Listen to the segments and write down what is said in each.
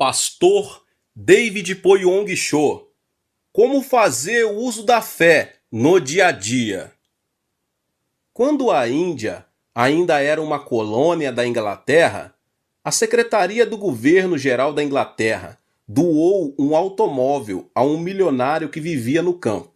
Pastor David Poyong Cho. Como fazer o uso da fé no dia a dia? Quando a Índia ainda era uma colônia da Inglaterra, a Secretaria do Governo Geral da Inglaterra doou um automóvel a um milionário que vivia no campo.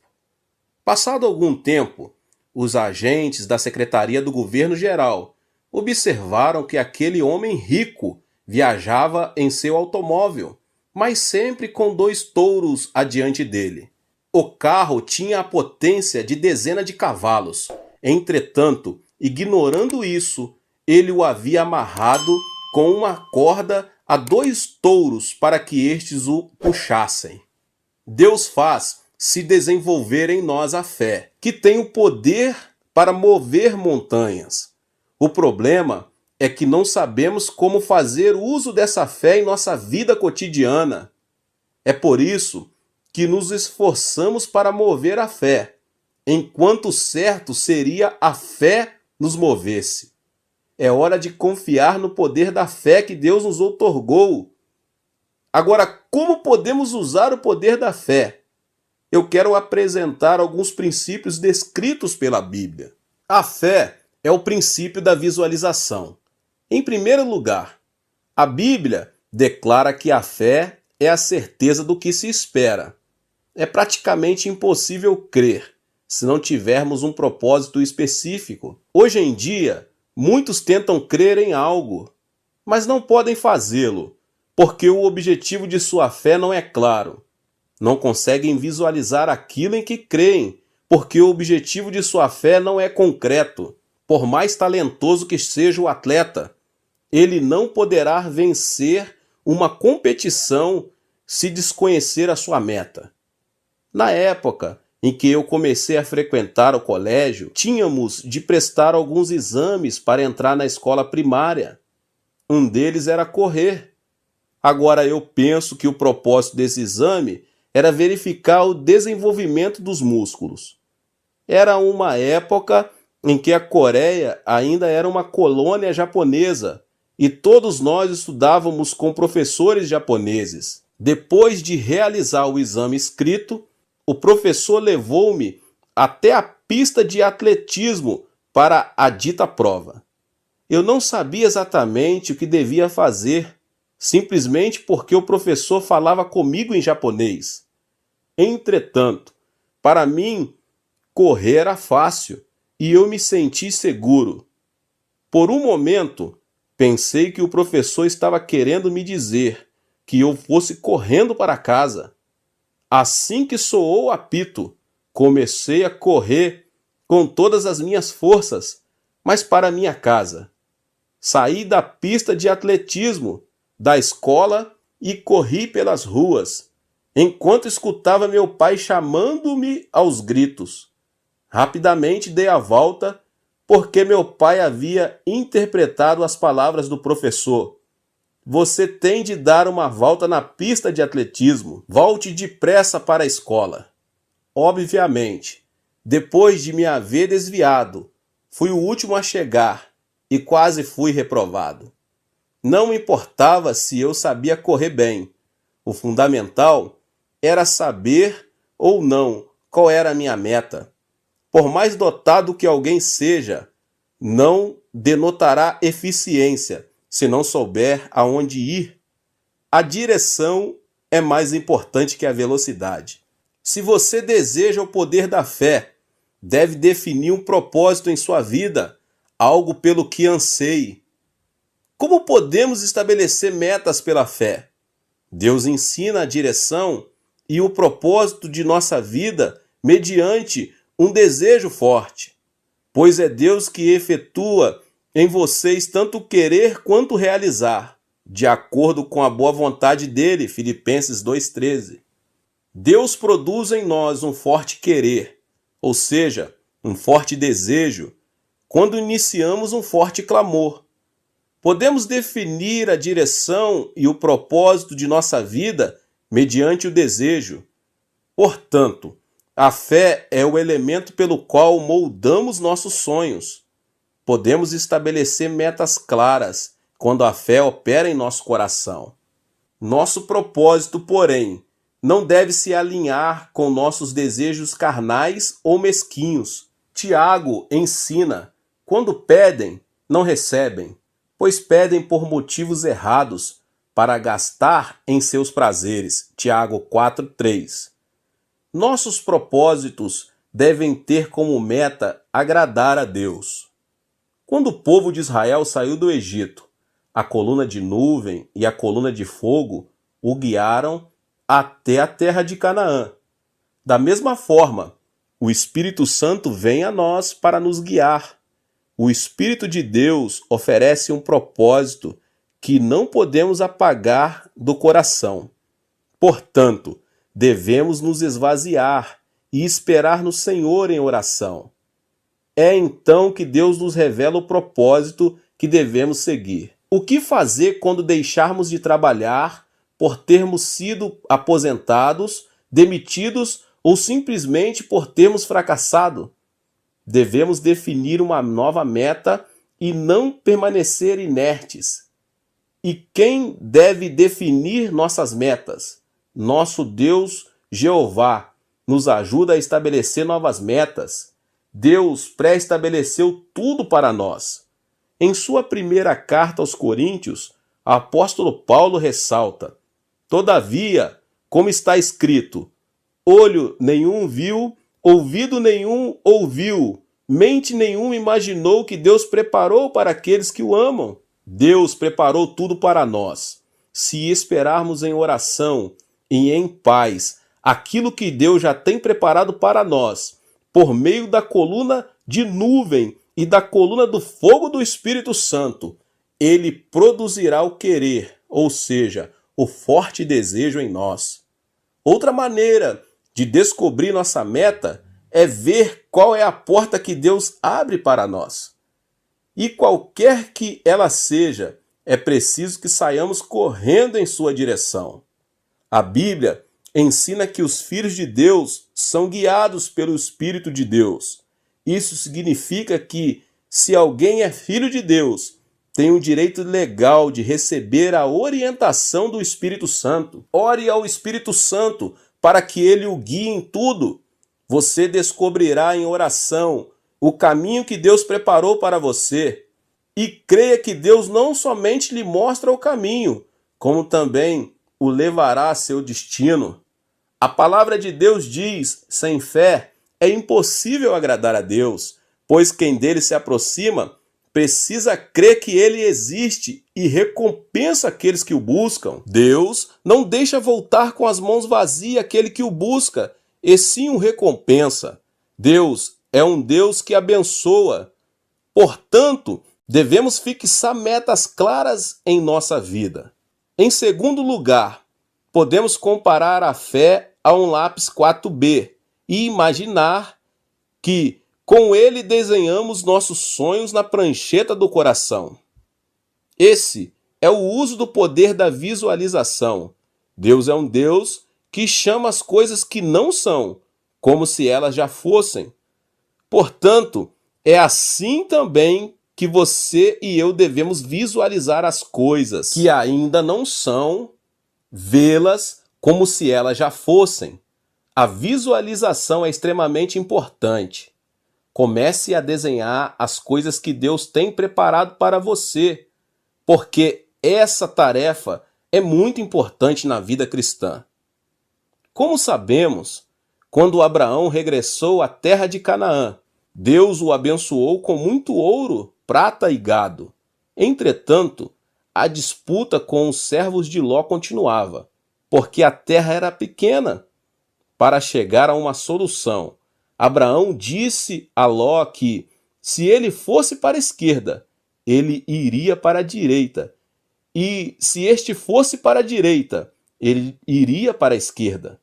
Passado algum tempo, os agentes da Secretaria do Governo Geral observaram que aquele homem rico viajava em seu automóvel, mas sempre com 2 touros adiante dele. O carro tinha a potência de dezenas de cavalos. Entretanto, ignorando isso, ele o havia amarrado com uma corda a 2 touros para que estes o puxassem. Deus faz se desenvolver em nós a fé, que tem o poder para mover montanhas. O problema é que não sabemos como fazer uso dessa fé em nossa vida cotidiana. É por isso que nos esforçamos para mover a fé, enquanto certo seria a fé nos movesse. É hora de confiar no poder da fé que Deus nos outorgou. Agora, como podemos usar o poder da fé? Eu quero apresentar alguns princípios descritos pela Bíblia. A fé é o princípio da visualização. Em primeiro lugar, a Bíblia declara que a fé é a certeza do que se espera. É praticamente impossível crer se não tivermos um propósito específico. Hoje em dia, muitos tentam crer em algo, mas não podem fazê-lo, porque o objetivo de sua fé não é claro. Não conseguem visualizar aquilo em que creem, porque o objetivo de sua fé não é concreto. Por mais talentoso que seja o atleta, ele não poderá vencer uma competição se desconhecer a sua meta. Na época em que eu comecei a frequentar o colégio, tínhamos de prestar alguns exames para entrar na escola primária. Um deles era correr. Agora eu penso que o propósito desse exame era verificar o desenvolvimento dos músculos. Era uma época em que a Coreia ainda era uma colônia japonesa e todos nós estudávamos com professores japoneses. Depois de realizar o exame escrito, o professor levou-me até a pista de atletismo para a dita prova. Eu não sabia exatamente o que devia fazer, simplesmente porque o professor falava comigo em japonês. Entretanto, para mim, correr era fácil e eu me senti seguro. Por um momento, pensei que o professor estava querendo me dizer que eu fosse correndo para casa. Assim que soou o apito, comecei a correr com todas as minhas forças, mas para minha casa. Saí da pista de atletismo da escola e corri pelas ruas, enquanto escutava meu pai chamando-me aos gritos. Rapidamente dei a volta, porque meu pai havia interpretado as palavras do professor. Você tem de dar uma volta na pista de atletismo. Volte depressa para a escola. Obviamente, depois de me haver desviado, fui o último a chegar e quase fui reprovado. Não importava se eu sabia correr bem. O fundamental era saber ou não qual era a minha meta. Por mais dotado que alguém seja, não denotará eficiência se não souber aonde ir. A direção é mais importante que a velocidade. Se você deseja o poder da fé, deve definir um propósito em sua vida, algo pelo que anseie. Como podemos estabelecer metas pela fé? Deus ensina a direção e o propósito de nossa vida mediante um desejo forte, pois é Deus que efetua em vocês tanto querer quanto realizar, de acordo com a boa vontade dele, Filipenses 2,13. Deus produz em nós um forte querer, ou seja, um forte desejo, quando iniciamos um forte clamor. Podemos definir a direção e o propósito de nossa vida mediante o desejo. Portanto, a fé é o elemento pelo qual moldamos nossos sonhos. Podemos estabelecer metas claras quando a fé opera em nosso coração. Nosso propósito, porém, não deve se alinhar com nossos desejos carnais ou mesquinhos. Tiago ensina: quando pedem, não recebem, pois pedem por motivos errados, para gastar em seus prazeres. Tiago 4:3. Nossos propósitos devem ter como meta agradar a Deus. Quando o povo de Israel saiu do Egito, a coluna de nuvem e a coluna de fogo o guiaram até a terra de Canaã. Da mesma forma, o Espírito Santo vem a nós para nos guiar. O Espírito de Deus oferece um propósito que não podemos apagar do coração. Portanto, devemos nos esvaziar e esperar no Senhor em oração. É então que Deus nos revela o propósito que devemos seguir. O que fazer quando deixarmos de trabalhar por termos sido aposentados, demitidos ou simplesmente por termos fracassado? Devemos definir uma nova meta e não permanecer inertes. E quem deve definir nossas metas? Nosso Deus, Jeová, nos ajuda a estabelecer novas metas. Deus pré-estabeleceu tudo para nós. Em sua primeira carta aos Coríntios, o apóstolo Paulo ressalta: todavia, como está escrito, olho nenhum viu, ouvido nenhum ouviu, mente nenhuma imaginou que Deus preparou para aqueles que o amam. Deus preparou tudo para nós. Se esperarmos em oração e em paz aquilo que Deus já tem preparado para nós, por meio da coluna de nuvem e da coluna do fogo do Espírito Santo, ele produzirá o querer, ou seja, o forte desejo em nós. Outra maneira de descobrir nossa meta é ver qual é a porta que Deus abre para nós. E qualquer que ela seja, é preciso que saiamos correndo em sua direção. A Bíblia ensina que os filhos de Deus são guiados pelo Espírito de Deus. Isso significa que, se alguém é filho de Deus, tem o direito legal de receber a orientação do Espírito Santo. Ore ao Espírito Santo para que ele o guie em tudo. Você descobrirá em oração o caminho que Deus preparou para você. E creia que Deus não somente lhe mostra o caminho, como também o levará a seu destino. A palavra de Deus diz: sem fé é impossível agradar a Deus, pois quem dele se aproxima precisa crer que ele existe e recompensa aqueles que o buscam. Deus não deixa voltar com as mãos vazias aquele que o busca, e sim o recompensa. Deus é um Deus que abençoa. Portanto, devemos fixar metas claras em nossa vida. Em segundo lugar, podemos comparar a fé a um lápis 4B e imaginar que com ele desenhamos nossos sonhos na prancheta do coração. Esse é o uso do poder da visualização. Deus é um Deus que chama as coisas que não são, como se elas já fossem. Portanto, é assim também que você e eu devemos visualizar as coisas que ainda não são, vê-las como se elas já fossem. A visualização é extremamente importante. Comece a desenhar as coisas que Deus tem preparado para você, porque essa tarefa é muito importante na vida cristã. Como sabemos, quando Abraão regressou à terra de Canaã, Deus o abençoou com muito ouro, prata e gado. Entretanto, a disputa com os servos de Ló continuava, porque a terra era pequena. Para chegar a uma solução, Abraão disse a Ló que, se ele fosse para a esquerda, ele iria para a direita, e se este fosse para a direita, ele iria para a esquerda.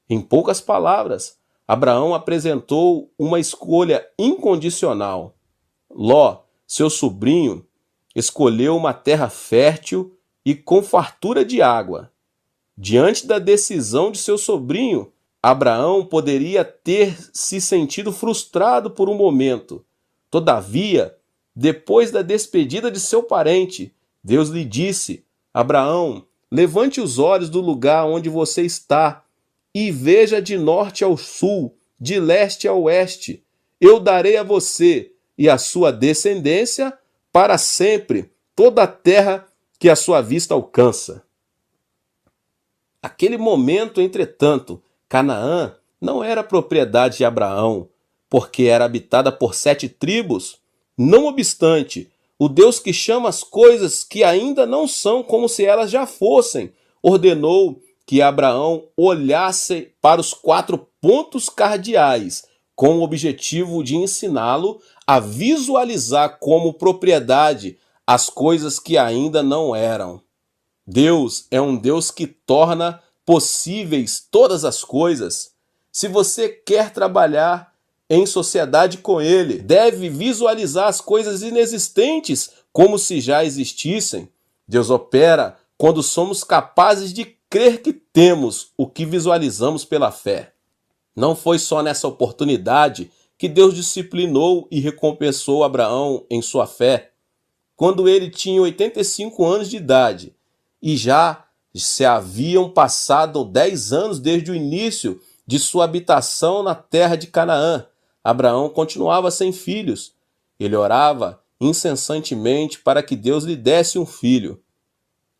Em poucas palavras, Abraão apresentou uma escolha incondicional. Ló, seu sobrinho, escolheu uma terra fértil e com fartura de água. Diante da decisão de seu sobrinho, Abraão poderia ter se sentido frustrado por um momento. Todavia, depois da despedida de seu parente, Deus lhe disse: Abraão, Levante os olhos do lugar onde você está e veja de norte ao sul, de leste a oeste. Eu darei a você e à sua descendência para sempre toda a terra que a sua vista alcança. Naquele momento, entretanto, Canaã não era propriedade de Abraão, porque era habitada por 7 tribos. Não obstante, o Deus que chama as coisas que ainda não são como se elas já fossem, ordenou que Abraão olhasse para os 4 pontos cardeais, com o objetivo de ensiná-lo a visualizar como propriedade as coisas que ainda não eram. Deus é um Deus que torna possíveis todas as coisas. Se você quer trabalhar em sociedade com Ele, deve visualizar as coisas inexistentes como se já existissem. Deus opera quando somos capazes de crer que temos o que visualizamos pela fé. Não foi só nessa oportunidade que Deus disciplinou e recompensou Abraão em sua fé. Quando ele tinha 85 anos de idade e já se haviam passado 10 anos desde o início de sua habitação na terra de Canaã, Abraão continuava sem filhos. Ele orava incessantemente para que Deus lhe desse um filho.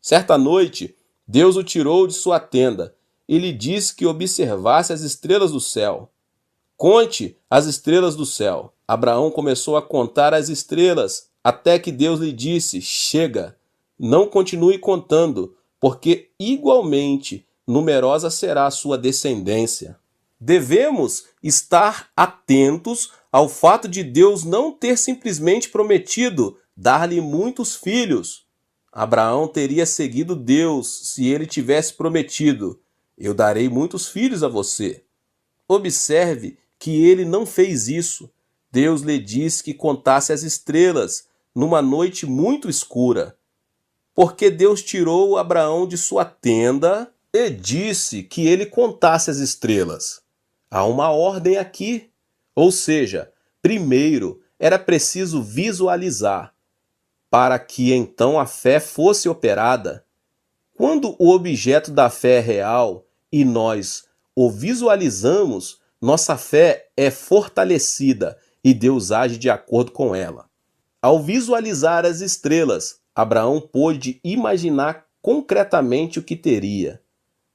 Certa noite, Deus o tirou de sua tenda e lhe disse que observasse as estrelas do céu. Conte as estrelas do céu. Abraão começou a contar as estrelas, até que Deus lhe disse: chega, não continue contando, porque igualmente numerosa será a sua descendência. Devemos estar atentos ao fato de Deus não ter simplesmente prometido dar-lhe muitos filhos. Abraão teria seguido Deus se ele tivesse prometido: eu darei muitos filhos a você. Observe que ele não fez isso. Deus lhe disse que contasse as estrelas numa noite muito escura. Porque Deus tirou Abraão de sua tenda e disse que ele contasse as estrelas. Há uma ordem aqui. Ou seja, primeiro era preciso visualizar, para que então a fé fosse operada. Quando o objeto da fé é real e nós o visualizamos, nossa fé é fortalecida e Deus age de acordo com ela. Ao visualizar as estrelas, Abraão pôde imaginar concretamente o que teria.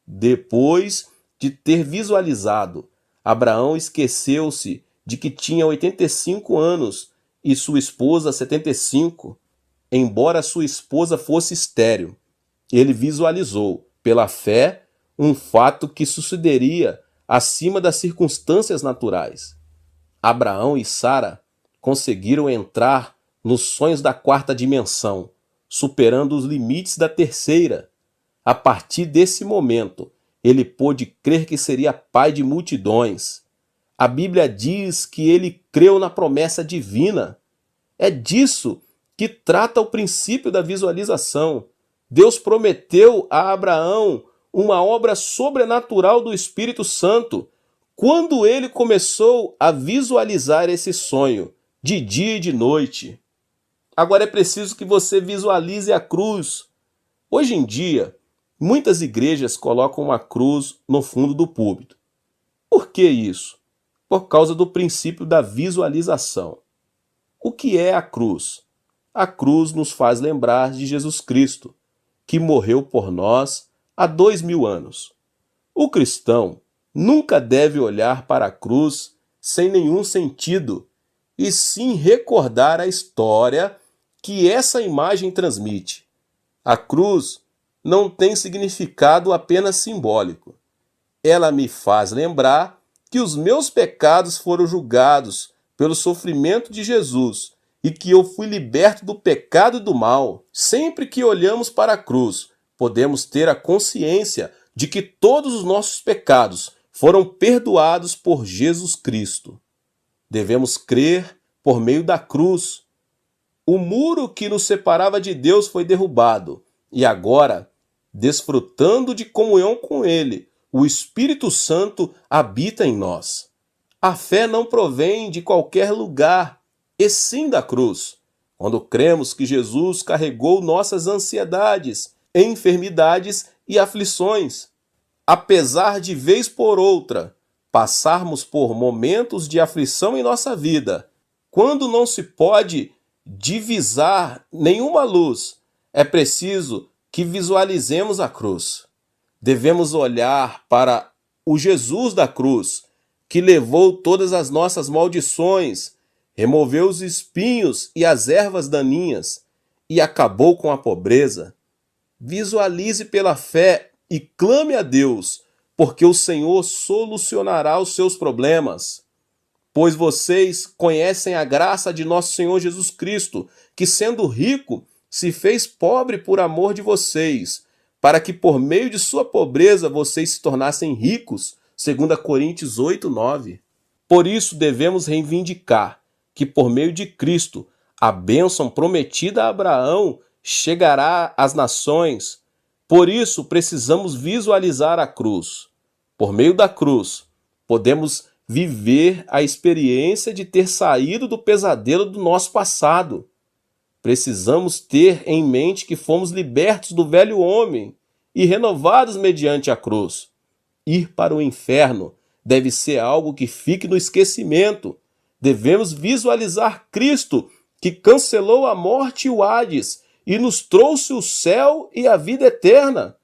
Depois de ter visualizado, Abraão esqueceu-se de que tinha 85 anos e sua esposa 75, embora sua esposa fosse estéril. Ele visualizou, pela fé, um fato que sucederia acima das circunstâncias naturais. Abraão e Sara conseguiram entrar nos sonhos da 4ª dimensão, superando os limites da 3ª. A partir desse momento, ele pôde crer que seria pai de multidões. A Bíblia diz que ele creu na promessa divina. É disso que trata o princípio da visualização. Deus prometeu a Abraão uma obra sobrenatural do Espírito Santo quando ele começou a visualizar esse sonho, de dia e de noite. Agora é preciso que você visualize a cruz. Hoje em dia, muitas igrejas colocam uma cruz no fundo do púlpito. Por que isso? Por causa do princípio da visualização. O que é a cruz? A cruz nos faz lembrar de Jesus Cristo, que morreu por nós há 2000 anos. O cristão nunca deve olhar para a cruz sem nenhum sentido, e sim recordar a história que essa imagem transmite. A cruz não tem significado apenas simbólico. Ela me faz lembrar que os meus pecados foram julgados pelo sofrimento de Jesus e que eu fui liberto do pecado e do mal. Sempre que olhamos para a cruz, podemos ter a consciência de que todos os nossos pecados foram perdoados por Jesus Cristo. Devemos crer por meio da cruz. O muro que nos separava de Deus foi derrubado e agora, desfrutando de comunhão com Ele, o Espírito Santo habita em nós. A fé não provém de qualquer lugar, e sim da cruz. Quando cremos que Jesus carregou nossas ansiedades enfermidades e aflições. Apesar de vez por outra passarmos por momentos de aflição em nossa vida, quando não se pode divisar nenhuma luz, é preciso que visualizemos a cruz. Devemos olhar para o Jesus da cruz, que levou todas as nossas maldições, removeu os espinhos e as ervas daninhas e acabou com a pobreza. Visualize pela fé e clame a Deus, porque o Senhor solucionará os seus problemas. Pois vocês conhecem a graça de nosso Senhor Jesus Cristo, que sendo rico, se fez pobre por amor de vocês, para que por meio de sua pobreza vocês se tornassem ricos, 2 Coríntios 8:9. Por isso devemos reivindicar que por meio de Cristo, a bênção prometida a Abraão chegará às nações. Por isso precisamos visualizar a cruz. Por meio da cruz, podemos viver a experiência de ter saído do pesadelo do nosso passado. Precisamos ter em mente que fomos libertos do velho homem e renovados mediante a cruz. Ir para o inferno deve ser algo que fique no esquecimento. Devemos visualizar Cristo, que cancelou a morte e o Hades e nos trouxe o céu e a vida eterna.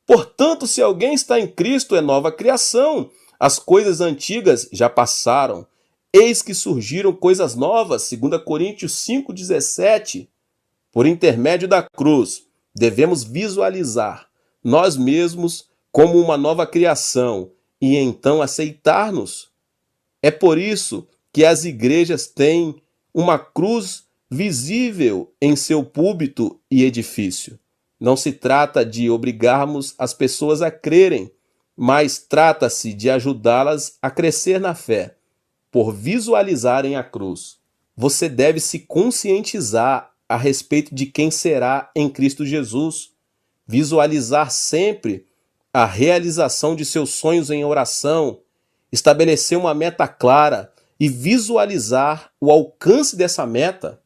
Portanto, se alguém está em Cristo, é nova criação. As coisas antigas já passaram. Eis que surgiram coisas novas, 2 Coríntios 5:17. Por intermédio da cruz, devemos visualizar nós mesmos como uma nova criação e então aceitar-nos. É por isso que as igrejas têm uma cruz visível em seu púlpito e edifício. Não se trata de obrigarmos as pessoas a crerem, mas trata-se de ajudá-las a crescer na fé, por visualizarem a cruz. Você deve se conscientizar a respeito de quem será em Cristo Jesus, visualizar sempre a realização de seus sonhos em oração, estabelecer uma meta clara e visualizar o alcance dessa meta.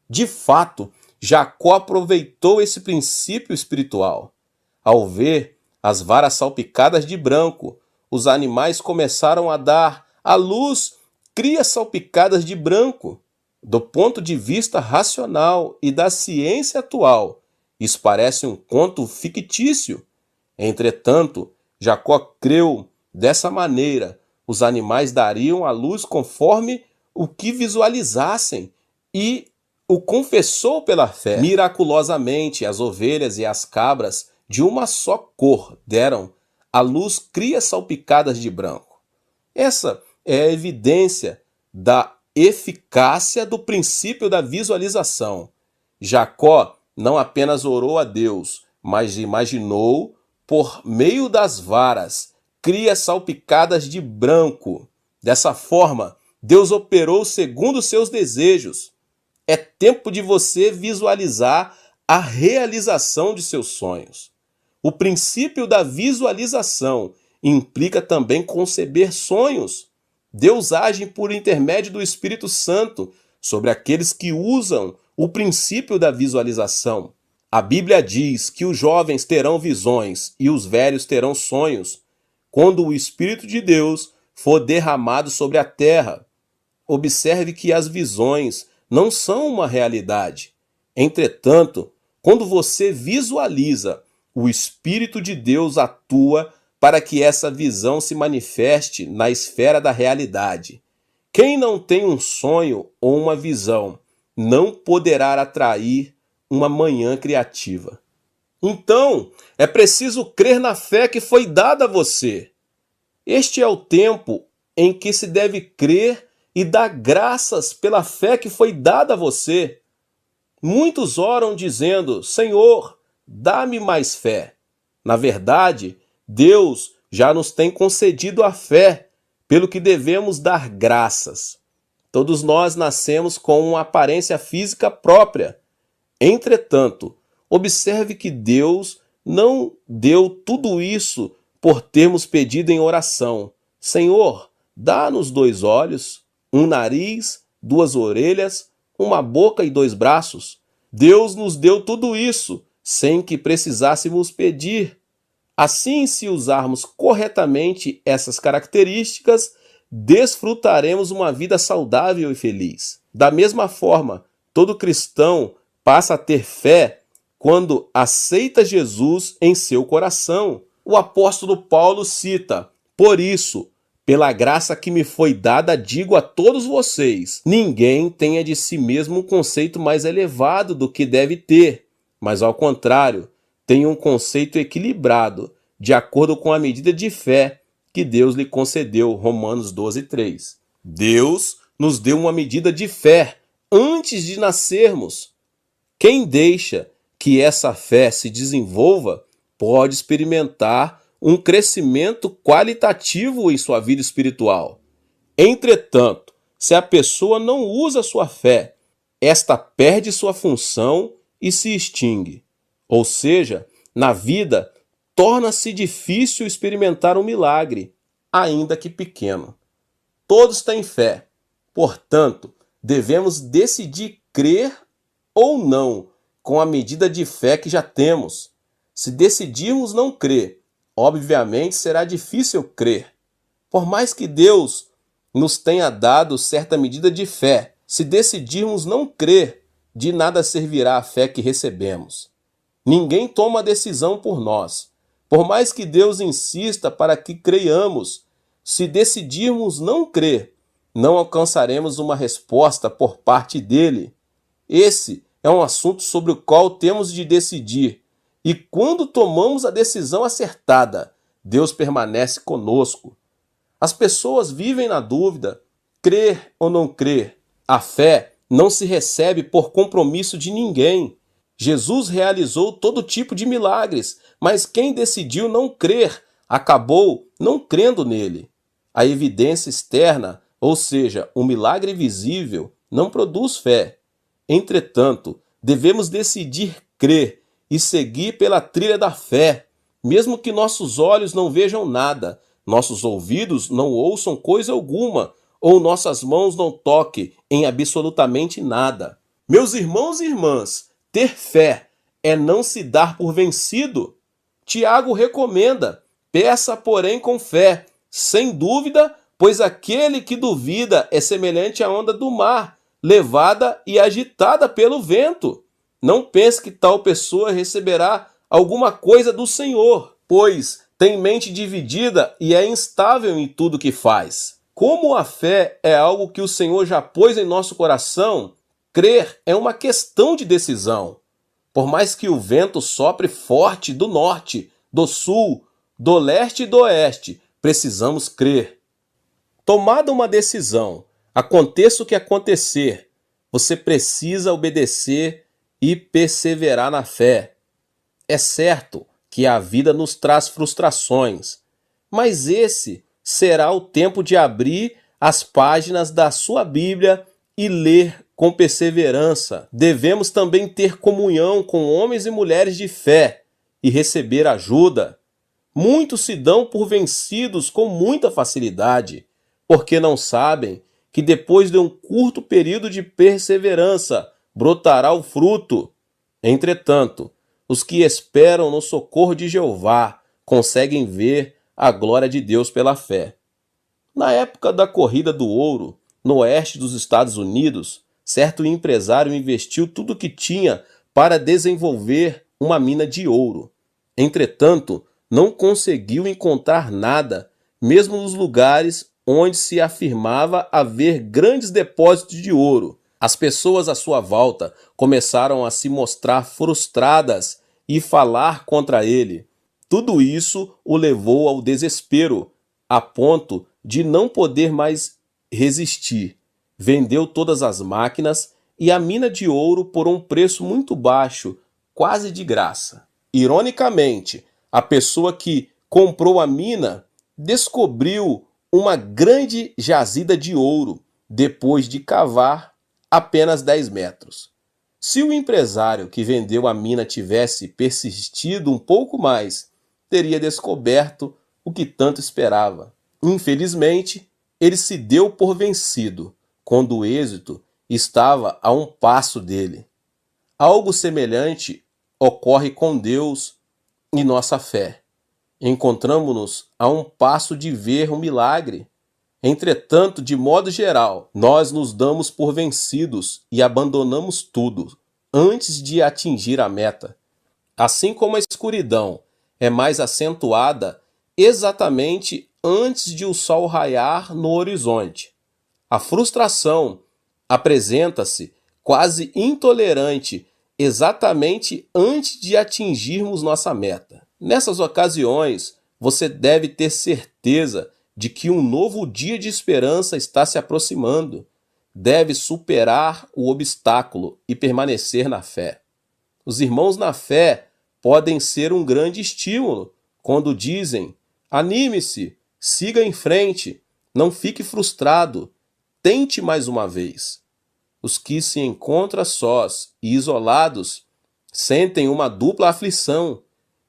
De fato, Jacó aproveitou esse princípio espiritual. Ao ver as varas salpicadas de branco, os animais começaram a dar à luz crias salpicadas de branco. Do ponto de vista racional e da ciência atual, isso parece um conto fictício. Entretanto, Jacó creu dessa maneira, os animais dariam à luz conforme o que visualizassem e o confessou pela fé. Miraculosamente, as ovelhas e as cabras de uma só cor deram à luz crias salpicadas de branco. Essa é a evidência da eficácia do princípio da visualização. Jacó não apenas orou a Deus, mas imaginou, por meio das varas, crias salpicadas de branco. Dessa forma, Deus operou segundo seus desejos. É tempo de você visualizar a realização de seus sonhos. O princípio da visualização implica também conceber sonhos. Deus age por intermédio do Espírito Santo sobre aqueles que usam o princípio da visualização. A Bíblia diz que os jovens terão visões e os velhos terão sonhos, quando o Espírito de Deus for derramado sobre a terra. Observe que as visões não são uma realidade. Entretanto, quando você visualiza, o Espírito de Deus atua para que essa visão se manifeste na esfera da realidade. Quem não tem um sonho ou uma visão não poderá atrair uma manhã criativa. Então, é preciso crer na fé que foi dada a você. Este é o tempo em que se deve crer e dar graças pela fé que foi dada a você. Muitos oram dizendo: Senhor, dá-me mais fé. Na verdade, Deus já nos tem concedido a fé, pelo que devemos dar graças. Todos nós nascemos com uma aparência física própria. Entretanto, observe que Deus não deu tudo isso por termos pedido em oração: Senhor, dá-nos 2 olhos, um nariz, 2 orelhas, uma boca e 2 braços. Deus nos deu tudo isso sem que precisássemos pedir. Assim, se usarmos corretamente essas características, desfrutaremos uma vida saudável e feliz. Da mesma forma, todo cristão passa a ter fé quando aceita Jesus em seu coração. O apóstolo Paulo cita: "Por isso, pela graça que me foi dada, digo a todos vocês, ninguém tenha de si mesmo um conceito mais elevado do que deve ter, mas ao contrário, tenha um conceito equilibrado, de acordo com a medida de fé que Deus lhe concedeu." Romanos 12:3. Deus nos deu uma medida de fé antes de nascermos. Quem deixa que essa fé se desenvolva pode experimentar um crescimento qualitativo em sua vida espiritual. Entretanto, se a pessoa não usa sua fé, esta perde sua função e se extingue. Ou seja, na vida, torna-se difícil experimentar um milagre, ainda que pequeno. Todos têm fé, portanto, devemos decidir crer ou não com a medida de fé que já temos. Se decidirmos não crer, obviamente será difícil crer. Por mais que Deus nos tenha dado certa medida de fé, se decidirmos não crer, de nada servirá a fé que recebemos. Ninguém toma a decisão por nós. Por mais que Deus insista para que creiamos, se decidirmos não crer, não alcançaremos uma resposta por parte dele. Esse é um assunto sobre o qual temos de decidir. E quando tomamos a decisão acertada, Deus permanece conosco. As pessoas vivem na dúvida, crer ou não crer. A fé não se recebe por compromisso de ninguém. Jesus realizou todo tipo de milagres, mas quem decidiu não crer, acabou não crendo nele. A evidência externa, ou seja, o milagre visível, não produz fé. Entretanto, devemos decidir crer e seguir pela trilha da fé, mesmo que nossos olhos não vejam nada, nossos ouvidos não ouçam coisa alguma, ou nossas mãos não toquem em absolutamente nada. Meus irmãos e irmãs, ter fé é não se dar por vencido. Tiago recomenda: peça, porém, com fé, sem dúvida, pois aquele que duvida é semelhante à onda do mar, levada e agitada pelo vento. Não pense que tal pessoa receberá alguma coisa do Senhor, pois tem mente dividida e é instável em tudo que faz. Como a fé é algo que o Senhor já pôs em nosso coração, crer é uma questão de decisão. Por mais que o vento sopre forte do norte, do sul, do leste e do oeste, precisamos crer. Tomada uma decisão, aconteça o que acontecer, você precisa obedecer e perseverar na fé. É certo que a vida nos traz frustrações, mas esse será o tempo de abrir as páginas da sua Bíblia e ler com perseverança. Devemos também ter comunhão com homens e mulheres de fé e receber ajuda. Muitos se dão por vencidos com muita facilidade, porque não sabem que depois de um curto período de perseverança brotará o fruto. Entretanto, os que esperam no socorro de Jeová conseguem ver a glória de Deus pela fé. Na época da corrida do ouro, no oeste dos Estados Unidos, certo empresário investiu tudo o que tinha para desenvolver uma mina de ouro. Entretanto, não conseguiu encontrar nada, mesmo nos lugares onde se afirmava haver grandes depósitos de ouro. As pessoas à sua volta começaram a se mostrar frustradas e falar contra ele. Tudo isso o levou ao desespero, a ponto de não poder mais resistir. Vendeu todas as máquinas e a mina de ouro por um preço muito baixo, quase de graça. Ironicamente, a pessoa que comprou a mina descobriu uma grande jazida de ouro depois de cavar apenas 10 metros. Se o empresário que vendeu a mina tivesse persistido um pouco mais, teria descoberto o que tanto esperava. Infelizmente, ele se deu por vencido, quando o êxito estava a um passo dele. Algo semelhante ocorre com Deus e nossa fé. Encontramos-nos a um passo de ver um milagre. Entretanto, de modo geral, nós nos damos por vencidos e abandonamos tudo antes de atingir a meta. Assim como a escuridão é mais acentuada exatamente antes de o sol raiar no horizonte, a frustração apresenta-se quase intolerante exatamente antes de atingirmos nossa meta. Nessas ocasiões, você deve ter certeza de que um novo dia de esperança está se aproximando. Deve superar o obstáculo e permanecer na fé. Os irmãos na fé podem ser um grande estímulo quando dizem: anime-se, siga em frente, não fique frustrado, tente mais uma vez. Os que se encontram sós e isolados sentem uma dupla aflição,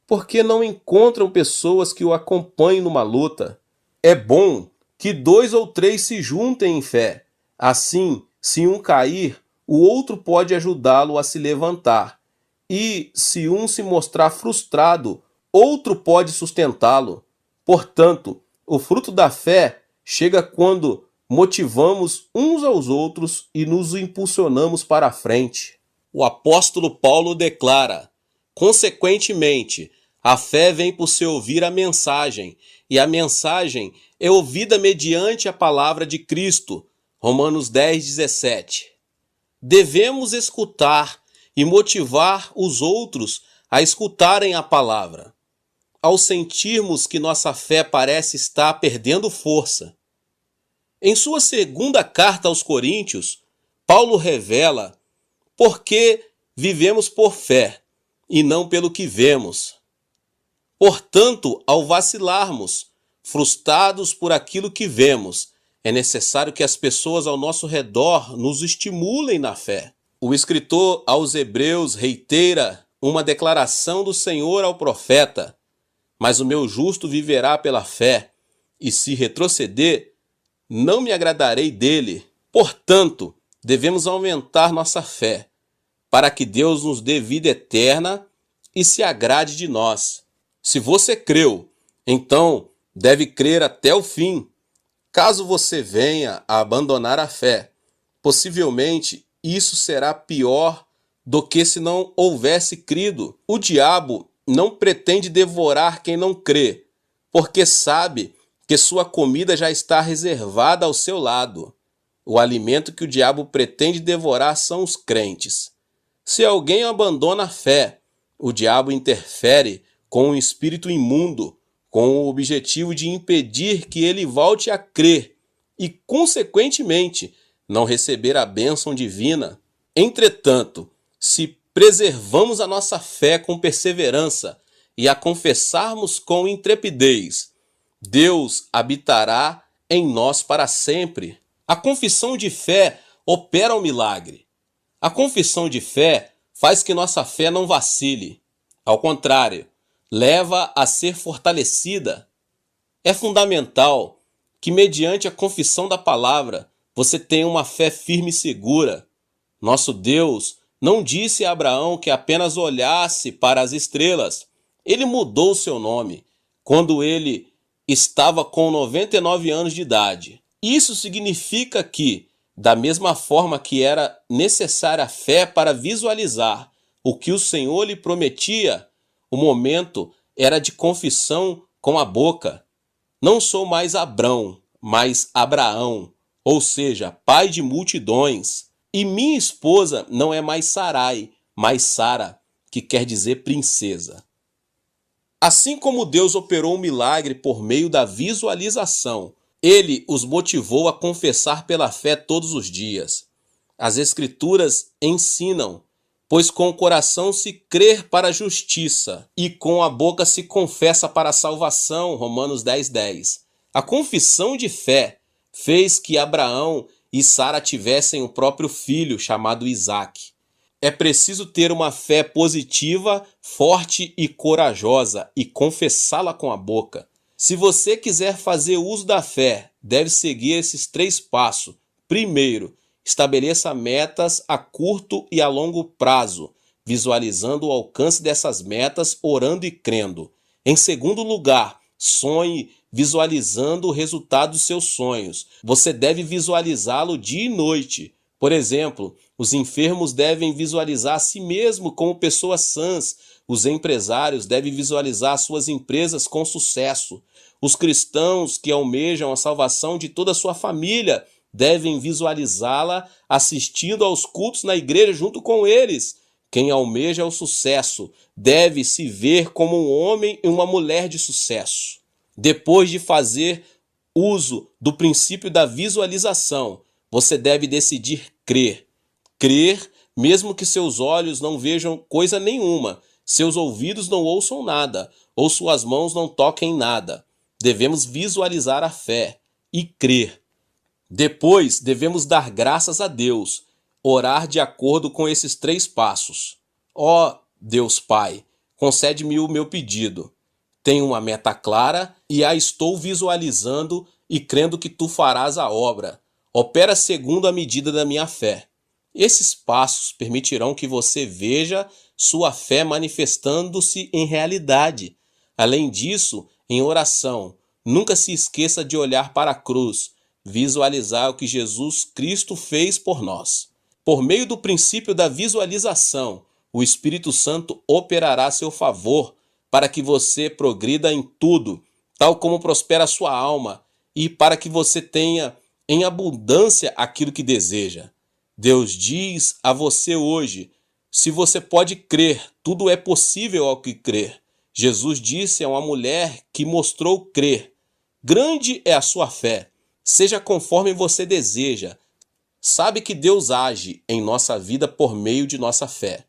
porque não encontram pessoas que o acompanhem numa luta. É bom que 2 ou 3 se juntem em fé. Assim, se um cair, o outro pode ajudá-lo a se levantar. E, se um se mostrar frustrado, outro pode sustentá-lo. Portanto, o fruto da fé chega quando motivamos uns aos outros e nos impulsionamos para a frente. O apóstolo Paulo declara: consequentemente, a fé vem por se ouvir a mensagem, e a mensagem é ouvida mediante a palavra de Cristo. Romanos 10:17. Devemos escutar e motivar os outros a escutarem a palavra. Ao sentirmos que nossa fé parece estar perdendo força. Em sua segunda carta aos Coríntios, Paulo revela por que vivemos por fé e não pelo que vemos. Portanto, ao vacilarmos, frustrados por aquilo que vemos, é necessário que as pessoas ao nosso redor nos estimulem na fé. O escritor aos Hebreus reitera uma declaração do Senhor ao profeta: mas o meu justo viverá pela fé, e se retroceder, não me agradarei dele. Portanto, devemos aumentar nossa fé, para que Deus nos dê vida eterna e se agrade de nós. Se você creu, então deve crer até o fim. Caso você venha a abandonar a fé, possivelmente isso será pior do que se não houvesse crido. O diabo não pretende devorar quem não crê, porque sabe que sua comida já está reservada ao seu lado. O alimento que o diabo pretende devorar são os crentes. Se alguém abandona a fé, o diabo interfere com um espírito imundo, com o objetivo de impedir que ele volte a crer e, consequentemente, não receber a bênção divina. Entretanto, se preservamos a nossa fé com perseverança e a confessarmos com intrepidez, Deus habitará em nós para sempre. A confissão de fé opera o milagre. A confissão de fé faz que nossa fé não vacile. Ao contrário, leva a ser fortalecida. É fundamental que, mediante a confissão da palavra, você tenha uma fé firme e segura. Nosso Deus não disse a Abraão que apenas olhasse para as estrelas. Ele mudou seu nome quando ele estava com 99 anos de idade. Isso significa que, da mesma forma que era necessária a fé para visualizar o que o Senhor lhe prometia, o momento era de confissão com a boca. Não sou mais Abrão, mas Abraão, ou seja, pai de multidões. E minha esposa não é mais Sarai, mas Sara, que quer dizer princesa. Assim como Deus operou um milagre por meio da visualização, ele os motivou a confessar pela fé todos os dias. As Escrituras ensinam: pois com o coração se crê para a justiça, e com a boca se confessa para a salvação. Romanos 10:10. A confissão de fé fez que Abraão e Sara tivessem o próprio filho, chamado Isaque. É preciso ter uma fé positiva, forte e corajosa, e confessá-la com a boca. Se você quiser fazer uso da fé, deve seguir esses 3 passos. Primeiro, estabeleça metas a curto e a longo prazo, visualizando o alcance dessas metas, orando e crendo. Em segundo lugar, sonhe visualizando o resultado dos seus sonhos. Você deve visualizá-lo dia e noite. Por exemplo, os enfermos devem visualizar a si mesmo como pessoas sãs. Os empresários devem visualizar suas empresas com sucesso. Os cristãos que almejam a salvação de toda a sua família devem visualizá-la assistindo aos cultos na igreja junto com eles. Quem almeja o sucesso deve se ver como um homem e uma mulher de sucesso. Depois de fazer uso do princípio da visualização, você deve decidir crer. Crer, mesmo que seus olhos não vejam coisa nenhuma, seus ouvidos não ouçam nada, ou suas mãos não toquem nada. Devemos visualizar a fé e crer. Depois, devemos dar graças a Deus, orar de acordo com esses 3 passos. Ó Deus Pai, concede-me o meu pedido. Tenho uma meta clara e a estou visualizando e crendo que tu farás a obra. Opera segundo a medida da minha fé. Esses passos permitirão que você veja sua fé manifestando-se em realidade. Além disso, em oração, nunca se esqueça de olhar para a cruz, visualizar o que Jesus Cristo fez por nós. Por meio do princípio da visualização, o Espírito Santo operará a seu favor para que você progrida em tudo, tal como prospera a sua alma, e para que você tenha em abundância aquilo que deseja. Deus diz a você hoje, se você pode crer, tudo é possível ao que crer. Jesus disse a uma mulher que mostrou crer. Grande é a sua fé. Seja conforme você deseja. Sabe que Deus age em nossa vida por meio de nossa fé.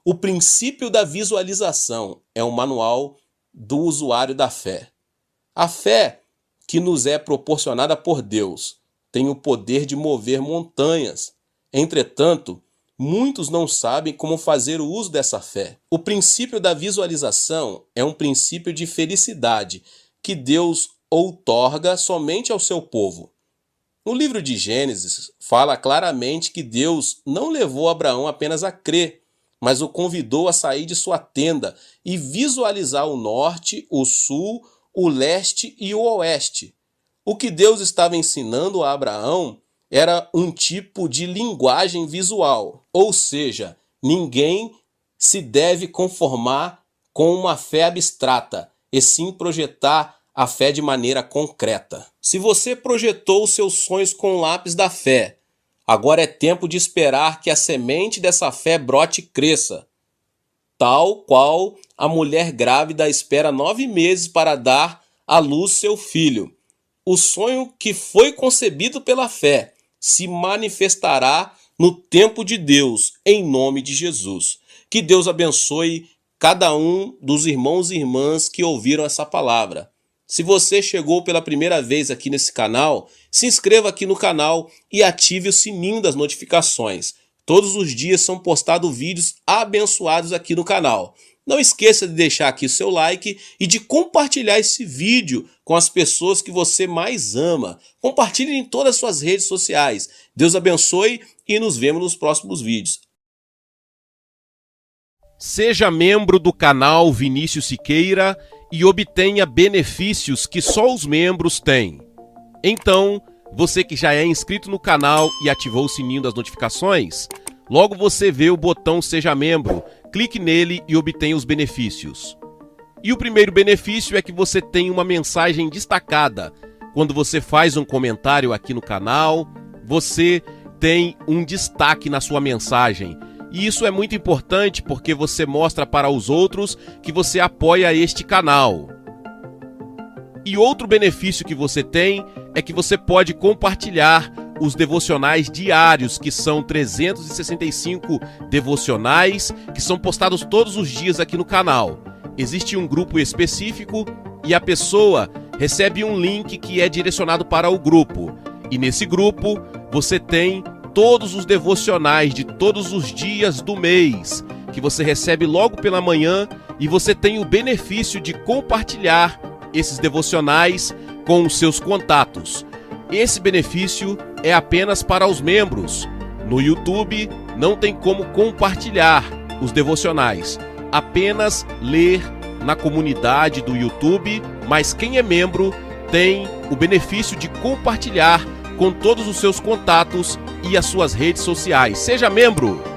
O princípio da visualização é um manual do usuário da fé. A fé que nos é proporcionada por Deus tem o poder de mover montanhas. Entretanto, muitos não sabem como fazer o uso dessa fé. O princípio da visualização é um princípio de felicidade que Deus outorga somente ao seu povo. No livro de Gênesis, fala claramente que Deus não levou Abraão apenas a crer, mas o convidou a sair de sua tenda e visualizar o norte, o sul, o leste e o oeste. O que Deus estava ensinando a Abraão era um tipo de linguagem visual, ou seja, ninguém se deve conformar com uma fé abstrata, e sim projetar a fé de maneira concreta. Se você projetou os seus sonhos com o lápis da fé, agora é tempo de esperar que a semente dessa fé brote e cresça. Tal qual a mulher grávida espera 9 meses para dar à luz seu filho. O sonho que foi concebido pela fé se manifestará no tempo de Deus, em nome de Jesus. Que Deus abençoe cada um dos irmãos e irmãs que ouviram essa palavra. Se você chegou pela primeira vez aqui nesse canal, se inscreva aqui no canal e ative o sininho das notificações. Todos os dias são postados vídeos abençoados aqui no canal. Não esqueça de deixar aqui o seu like e de compartilhar esse vídeo com as pessoas que você mais ama. Compartilhe em todas as suas redes sociais. Deus abençoe e nos vemos nos próximos vídeos. Seja membro do canal Vinícius Siqueira e obtenha benefícios que só os membros têm. Então, você que já é inscrito no canal e ativou o sininho das notificações, logo você vê o botão Seja Membro, clique nele e obtenha os benefícios. E o primeiro benefício é que você tem uma mensagem destacada. Quando você faz um comentário aqui no canal, você tem um destaque na sua mensagem. E isso é muito importante porque você mostra para os outros que você apoia este canal. E outro benefício que você tem é que você pode compartilhar os devocionais diários, que são 365 devocionais, que são postados todos os dias aqui no canal. Existe um grupo específico e a pessoa recebe um link que é direcionado para o grupo. E nesse grupo você tem todos os devocionais de todos os dias do mês, que você recebe logo pela manhã, e você tem o benefício de compartilhar esses devocionais com os seus contatos. Esse benefício é apenas para os membros. No YouTube não tem como compartilhar, os devocionais, apenas ler na comunidade do YouTube, mas quem é membro tem o benefício de compartilhar com todos os seus contatos e as suas redes sociais. Seja membro!